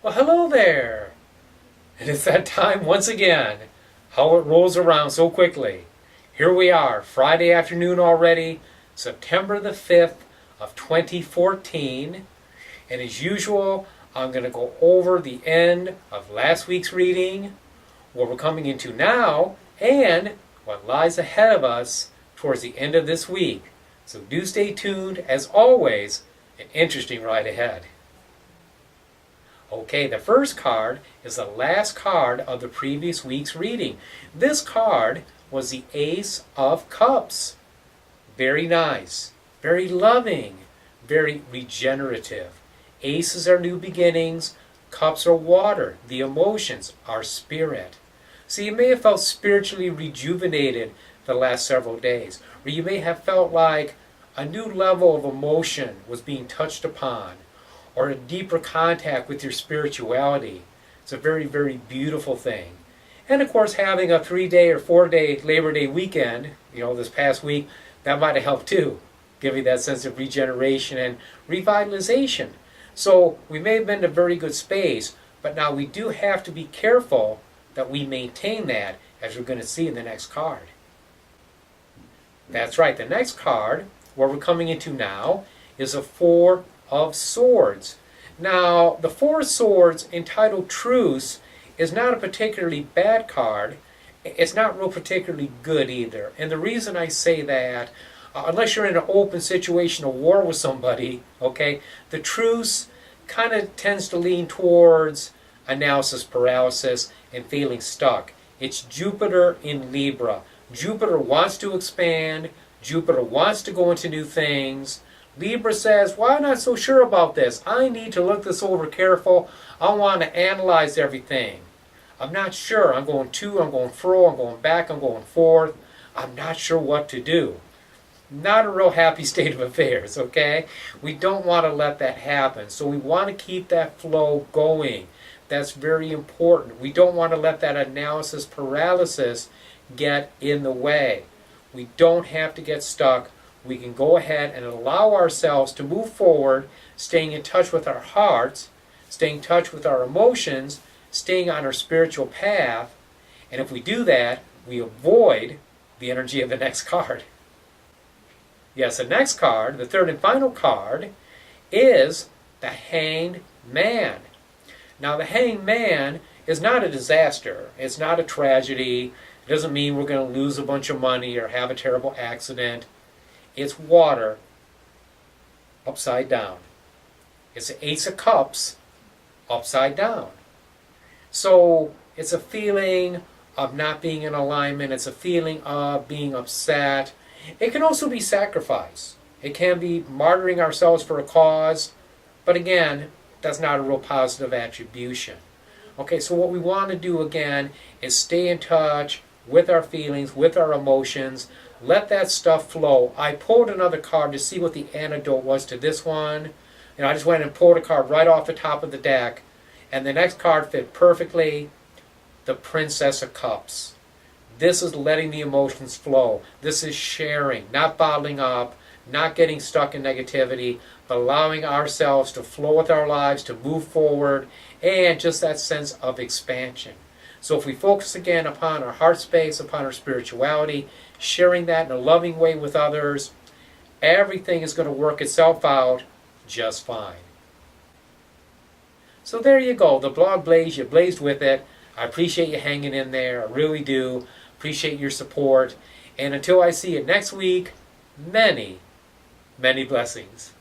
Well, hello there! And it's that time once again. How it rolls around so quickly. Here we are, Friday afternoon already, September the 5th of 2014. And as usual, I'm going to go over the end of last week's reading, what we're coming into now, and what lies ahead of us towards the end of this week. So do stay tuned. As always, an interesting ride ahead. Okay, the first card is the last card of the previous week's reading. This card was the Ace of Cups. Very nice, very loving, very regenerative. Aces are new beginnings. Cups are water. The emotions are spirit. So you may have felt spiritually rejuvenated the last several days, or you may have felt like a new level of emotion was being touched upon, or a deeper contact with your spirituality. It's a very, very beautiful thing. And of course, having a 3-day or 4-day Labor Day weekend, this past week, that might have helped too, give you that sense of regeneration and revitalization. So we may have been in a very good space, but now we do have to be careful that we maintain that, as we're going to see in the next card. That's right, the next card, where we're coming into now, is a Four of Swords. Now, the Four of Swords, entitled Truce, is not a particularly bad card. It's not real particularly good either. And the reason I say that, unless you're in an open situation of war with somebody, okay, the Truce kind of tends to lean towards analysis paralysis and feeling stuck. It's Jupiter in Libra. Jupiter wants to expand. Jupiter wants to go into new things. Libra says, well, I'm not so sure about this. I need to look this over careful. I want to analyze everything. I'm not sure. I'm going to, I'm going fro, I'm going back, I'm going forth. I'm not sure what to do. Not a real happy state of affairs, okay? We don't want to let that happen. So we want to keep that flow going. That's very important. We don't want to let that analysis paralysis get in the way. We don't have to get stuck. We can go ahead and allow ourselves to move forward, staying in touch with our hearts, staying in touch with our emotions, staying on our spiritual path. And if we do that, we avoid the energy of the next card. Yes, the next card, the third and final card, is the Hanged Man. Now, the Hanged Man is not a disaster. It's not a tragedy. It doesn't mean we're going to lose a bunch of money or have a terrible accident. It's water upside down. It's the Ace of Cups upside down. So it's a feeling of not being in alignment. It's a feeling of being upset. It can also be sacrifice. It can be martyring ourselves for a cause. But again, that's not a real positive attribution. Okay, so what we want to do again is stay in touch with our feelings, with our emotions. Let that stuff flow. I pulled another card to see what the antidote was to this one. And I just went and pulled a card right off the top of the deck. And the next card fit perfectly. The Princess of Cups. This is letting the emotions flow. This is sharing, not bottling up, not getting stuck in negativity, but allowing ourselves to flow with our lives, to move forward, and just that sense of expansion. So if we focus again upon our heart space, upon our spirituality, sharing that in a loving way with others, everything is going to work itself out just fine. So there you go. The blog blazed. You blazed with it. I appreciate you hanging in there. I really do. Appreciate your support. And until I see you next week, many, many blessings.